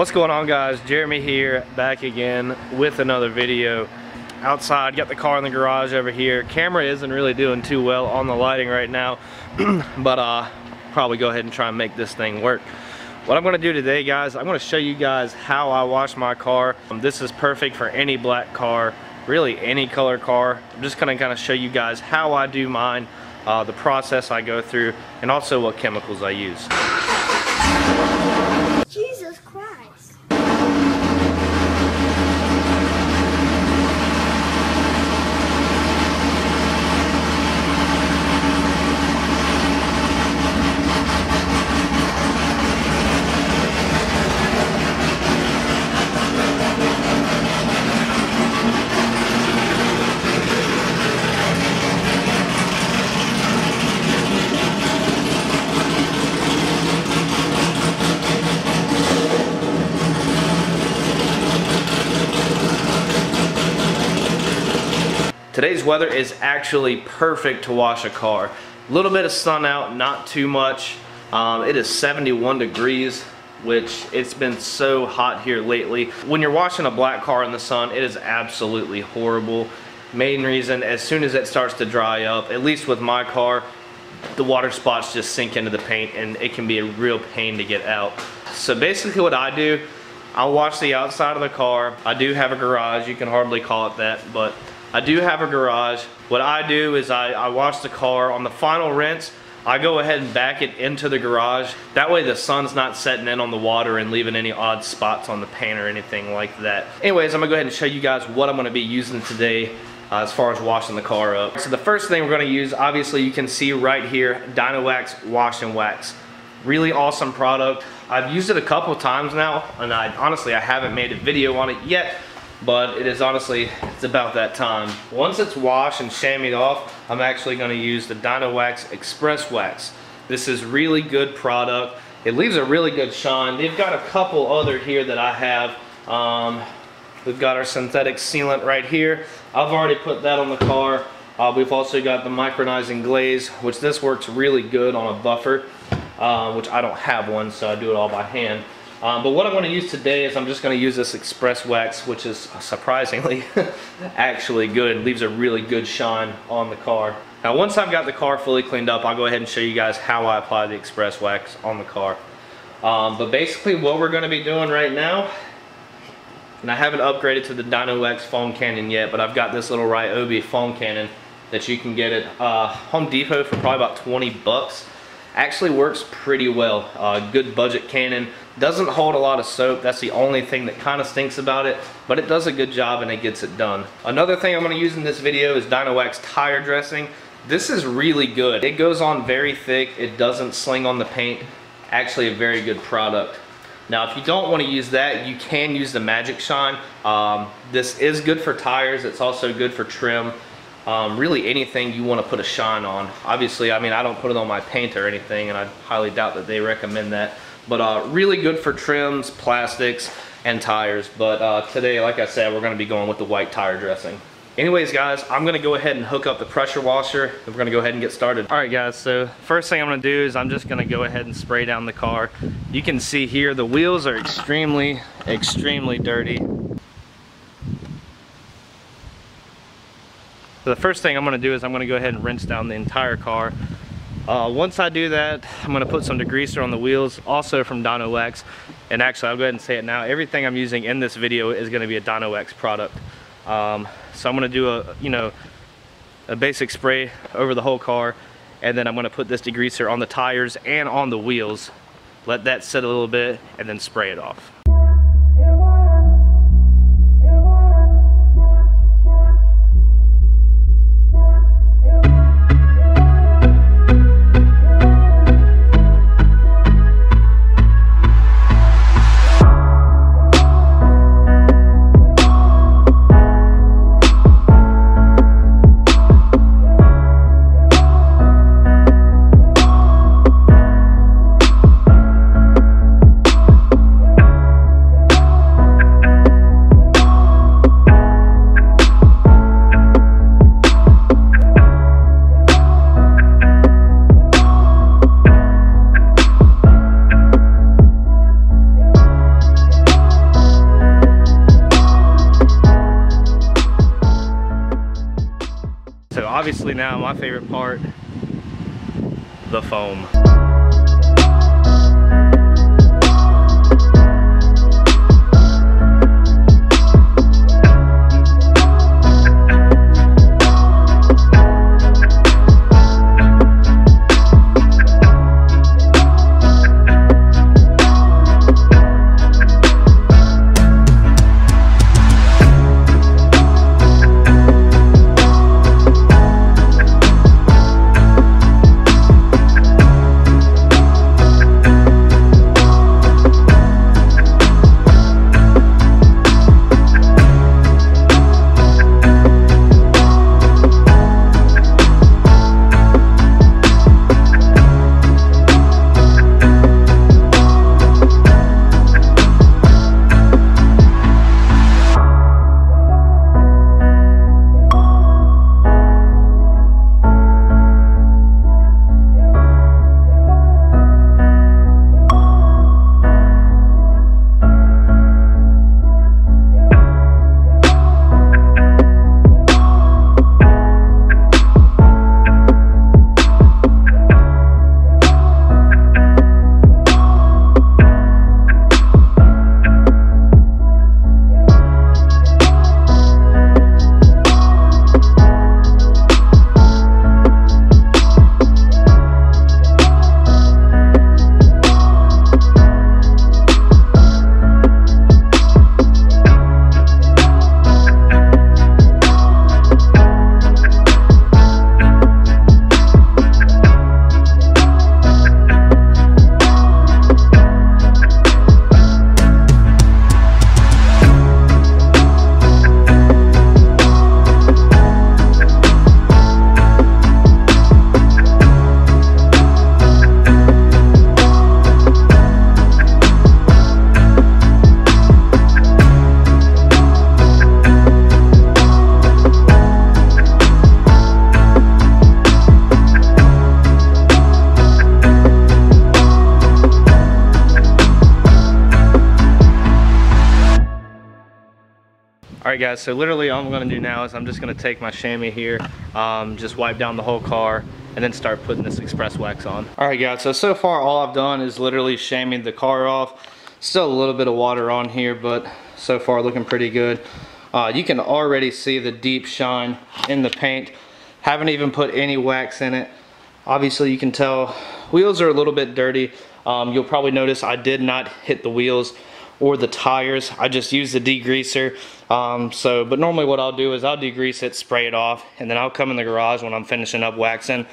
What's going on, guys? Jeremy here, back again with another video. Outside, got the car in the garage over here. Camera isn't really doing too well on the lighting right now, but probably go ahead and try and make this thing work. What I'm going to do today, guys, I'm going to show you guys how I wash my car. This is perfect for any black car, really any color car. I'm just going to kind of show you guys how I do mine, the process I go through, and also what chemicals I use. Jesus Christ. Today's weather is actually perfect to wash a car. A little bit of sun out, not too much. It is 71 degrees, which it's been so hot here lately. When you're washing a black car in the sun, it is absolutely horrible. Main reason, as soon as it starts to dry up, at least with my car, the water spots just sink into the paint and it can be a real pain to get out. So basically what I do, I'll wash the outside of the car. I do have a garage, you can hardly call it that, but I do have a garage. What I do is I wash the car. On the final rinse, I go ahead and back it into the garage. That way the sun's not setting in on the water and leaving any odd spots on the paint or anything like that. Anyways, I'm gonna go ahead and show you guys what I'm gonna be using today as far as washing the car up. So the first thing we're gonna use, obviously you can see right here, Dyno-Wax Wash and Wax. Really awesome product. I've used it a couple times now, and honestly I haven't made a video on it yet, but it is honestly, it's about that time. Once it's washed and chamoised off, I'm actually gonna use the Dyno-Wax Express Wax. This is really good product. It leaves a really good shine. They've got a couple other here that I have. We've got our synthetic sealant right here. I've already put that on the car. We've also got the micronizing glaze, which this works really good on a buffer, which I don't have one, so I do it all by hand. But what I'm going to use today is I'm just going to use this Express Wax, which is surprisingly actually good. It leaves a really good shine on the car. Now once I've got the car fully cleaned up, I'll go ahead and show you guys how I apply the Express Wax on the car. But basically what we're going to be doing right now, and I haven't upgraded to the Dyno-Wax foam cannon yet, but I've got this little Ryobi foam cannon that you can get at Home Depot for probably about 20 bucks. Actually works pretty well. Good budget cannon. Doesn't hold a lot of soap. That's the only thing that kind of stinks about it, but it does a good job and it gets it done. Another thing I'm going to use in this video is Dyno-Wax tire dressing. This is really good. It goes on very thick. It doesn't sling on the paint. Actually a very good product. Now if you don't want to use that, you can use the Magic Shine. This is good for tires. It's also good for trim. Really anything you want to put a shine on. Obviously, I mean, I don't put it on my paint or anything, and I highly doubt that they recommend that. But really good for trims, plastics, and tires. But today, like I said, we're going to be going with the white tire dressing. Anyways, guys, I'm going to go ahead and hook up the pressure washer, and we're going to go ahead and get started. Alright guys, so first thing I'm going to do is I'm just going to go ahead and spray down the car. You can see here the wheels are extremely dirty. So the first thing I'm going to do is I'm going to go ahead and rinse down the entire car. Once I do that, I'm going to put some degreaser on the wheels, also from Dyno-Wax. And actually, I'll go ahead and say it now, everything I'm using in this video is going to be a Dyno-Wax product. So I'm going to do a basic spray over the whole car, and then I'm going to put this degreaser on the tires and on the wheels. Let that sit a little bit, and then spray it off. So obviously now my favorite part, the foam. Alright guys, so literally all I'm going to do now is I'm just going to take my chamois here, just wipe down the whole car, and then start putting this express wax on. Alright guys, so far all I've done is literally chamois the car off. Still a little bit of water on here, but so far looking pretty good. You can already see the deep shine in the paint. Haven't even put any wax in it. Obviously you can tell wheels are a little bit dirty. You'll probably notice I did not hit the wheels or the tires. I just used the degreaser. But normally what I'll do is I'll degrease it, spray it off, and then I'll come in the garage when I'm finishing up waxing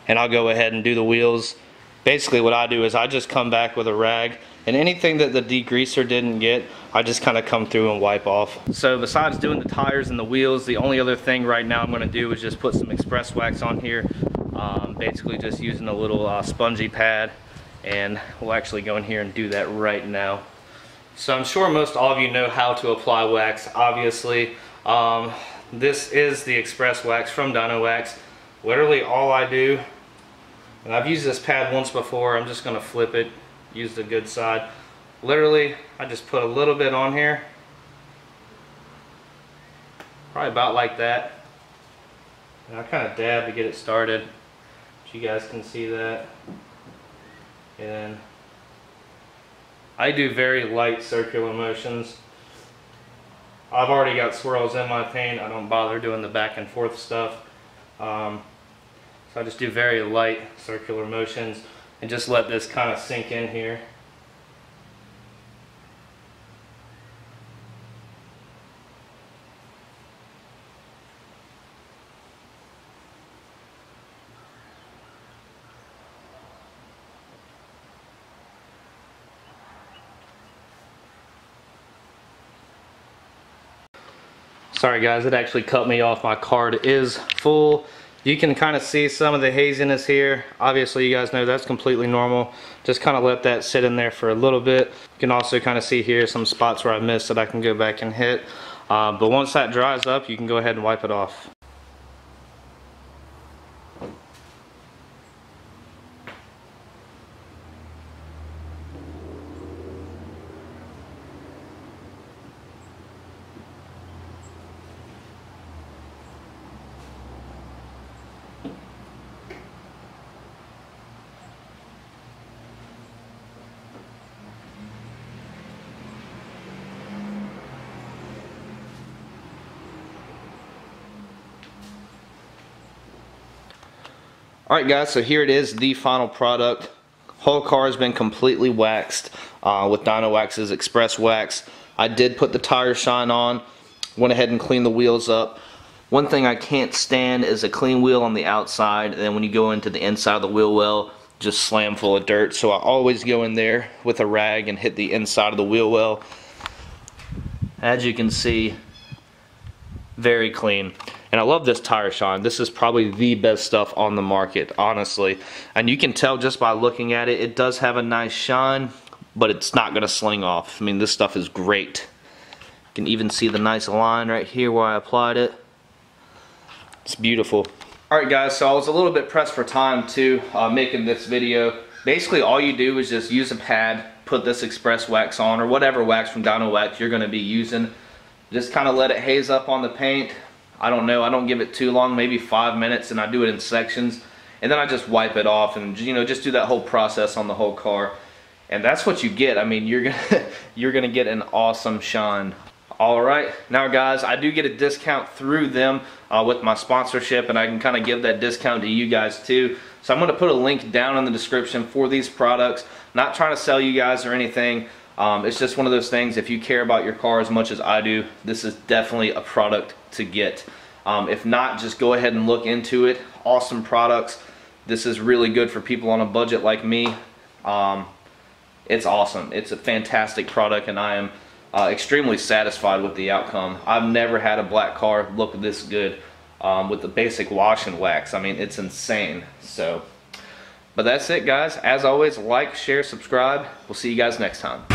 and I'll go ahead and do the wheels. Basically what I do is I just come back with a rag, and anything that the degreaser didn't get, I just kind of come through and wipe off. So besides doing the tires and the wheels, the only other thing right now I'm going to do is just put some express wax on here. Basically just using a little spongy pad, and we'll actually go in here and do that right now. So I'm sure most all of you know how to apply wax, obviously. This is the express wax from Dyno Wax. Literally all I do, and I've used this pad once before, I'm just going to flip it, use the good side. Literally, I just put a little bit on here. Probably about like that. And I kind of dab to get it started, so you guys can see that. And I do very light circular motions. I've already got swirls in my paint. I don't bother doing the back and forth stuff. So I just do very light circular motions and just let this kind of sink in here. Sorry guys, it actually cut me off. My card is full. You can kind of see some of the haziness here. Obviously you guys know that's completely normal. Just kind of let that sit in there for a little bit. You can also kind of see here some spots where I missed that I can go back and hit. But once that dries up, you can go ahead and wipe it off. Alright guys, so here it is, the final product. Whole car has been completely waxed with Dyno Wax's Express Wax. I did put the tire shine on, went ahead and cleaned the wheels up. One thing I can't stand is a clean wheel on the outside, and then when you go into the inside of the wheel well, just slam full of dirt. So I always go in there with a rag and hit the inside of the wheel well. As you can see, very clean. And I love this tire shine. This is probably the best stuff on the market, honestly. And you can tell just by looking at it, it does have a nice shine, but it's not going to sling off. I mean, this stuff is great. You can even see the nice line right here where I applied it. It's beautiful. Alright guys, so I was a little bit pressed for time too, making this video. Basically all you do is just use a pad, put this Express Wax on, or whatever wax from Dyno Wax you're going to be using. Just kind of let it haze up on the paint. I don't know, I don't give it too long, maybe 5 minutes, and I do it in sections. And then I just wipe it off and, you know, just do that whole process on the whole car. And that's what you get. I mean, you're gonna get an awesome shine. Alright, now guys, I do get a discount through them with my sponsorship, and I can kind of give that discount to you guys too. So I'm going to put a link down in the description for these products. Not trying to sell you guys or anything. It's just one of those things, if you care about your car as much as I do, this is definitely a product to get. If not, just go ahead and look into it. Awesome products. This is really good for people on a budget like me. It's awesome. It's a fantastic product, and I am extremely satisfied with the outcome. I've never had a black car look this good with the basic wash and wax. I mean, it's insane. So, but that's it guys. As always, like, share, subscribe. We'll see you guys next time.